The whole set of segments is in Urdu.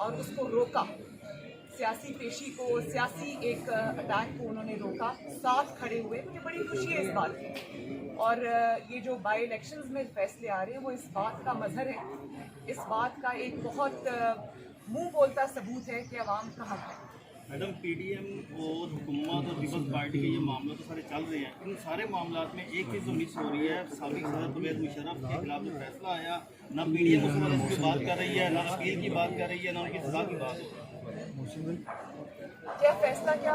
اور اس کو روکا, سیاسی پیشی کو, سیاسی ایک اٹیک کو انہوں نے روکا, ساتھ کھڑے ہوئے. مجھے بڑی خوشی ہے اس بات کی. اور یہ جو بائی الیکشنز میں فیصلے آ رہے ہیں وہ اس بات کا مظہر ہے, اس بات کا ایک بہت منہ بولتا ثبوت ہے کہ عوام کا حق ہے. میڈم, پی ڈی ایم اور حکومت اور پیپلز پارٹی کے یہ معاملات تو سارے چل رہے ہیں. ان سارے معاملات میں ایک چیز جو مس ہو رہی ہے, سابق صدر پرویز مشرف کے خلاف جو فیصلہ آیا, نہ پی ڈی ایم اس حوالے سے بات کر رہی ہے, نہ اپیل کی بات کر رہی ہے, نہ ان کی سزا کی بات ہو رہی ہے. کیا فیصلہ کیا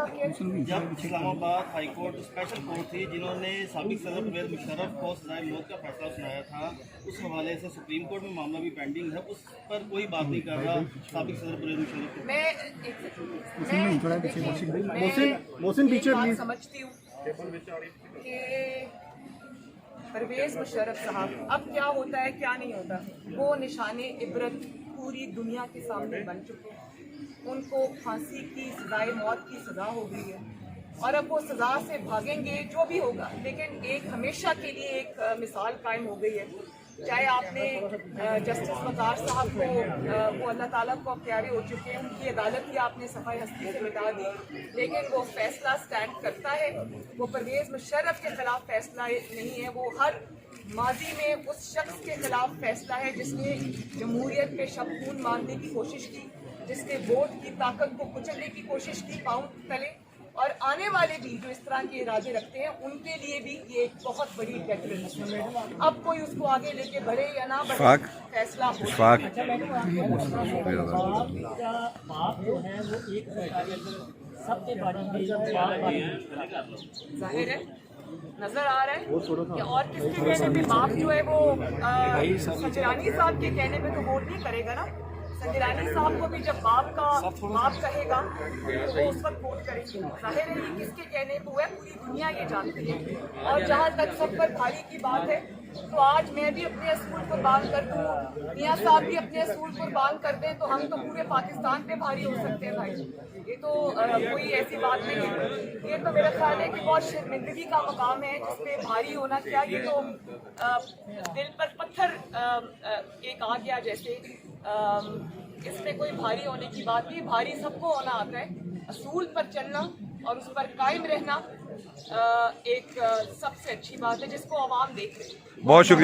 جب اسلام آباد ہائی کورٹ اسپیشل کورٹ تھی جنہوں نے سابق صدر پرویز مشرف کو سزائے موت کا فیصلہ سنایا تھا, اس حوالے سے سپریم کورٹ میں معاملہ بھی پینڈنگ ہے, اس پر کوئی بات نہیں کر رہا سابق صدر پرویز مشرف. میں سمجھتی ہوں کہ پرویز مشرف صاحب اب کیا ہوتا ہے کیا نہیں ہوتا, وہ نشان عبرت پوری دنیا کے سامنے بن چکے ہیں. ان کو پھانسی کی سزائے موت کی سزا ہو گئی ہے, اور اب وہ سزا سے بھاگیں گے جو بھی ہوگا, لیکن ایک ہمیشہ کے لیے ایک مثال قائم ہو گئی ہے. چاہے آپ نے جسٹس وقار صاحب کو, وہ اللہ تعالیٰ کو اب پیارے ہو چکے ہیں, ان کی عدالت ہی آپ نے صفحہ ہستی سے مٹا دی, لیکن وہ فیصلہ سٹینڈ کرتا ہے. وہ پرویز مشرف کے خلاف فیصلہ نہیں ہے, وہ ہر ماضی میں اس شخص کے خلاف فیصلہ ہے جس نے جمہوریت پہ شبخون مارنے کی کوشش کی, جس نے ووٹ کی طاقت کو کچلنے کی کوشش کی پاؤں تلے. اور آنے والے بھی جو اس طرح کے ارادے رکھتے ہیں ان کے لیے بھی یہ ایک بہت بڑی ڈیٹرنس ہے. اب کوئی اس کو آگے لے کے بڑھے یا نہ بڑھے, فیصلہ ہو. باپ جو ہے وہ ایک سب کے بارے ظاہر ہے, نظر آ رہا ہے کہ اور کس کے کہنے پہ باپ جو ہے وہ سنجرانی صاحب کے کہنے پہ تو ووٹ نہیں کرے گا نا. سنجرانی صاحب کو بھی جب باپ کہے گا تو وہ اس وقت ووٹ کریں گے. ظاہر ہے یہ کس کے کہنے پہ ہوا ہے پوری دنیا یہ جانتی ہے. اور جہاں تک سب پر بھاری کی بات ہے تو آج میں بھی اپنے اصول قربان کر دوں, میاں صاحب بھی اپنے اصول قربان کر دیں تو ہم تو پورے پاکستان پہ بھاری ہو سکتے ہیں بھائی. یہ تو کوئی ایسی بات نہیں ہے. یہ تو میرا خیال ہے کہ بہت شرمندگی کا مقام ہے جس پہ بھاری ہونا کیا, یہ تو دل پر پتھر ایک آ گیا جیسے. اس میں کوئی بھاری ہونے کی بات نہیں, بھاری سب کو ہونا آتا ہے. اصول پر چلنا اور اس پر قائم رہنا ایک سب سے اچھی بات ہے جس کو عوام دیکھ رہے ہیں. بہت شکریہ.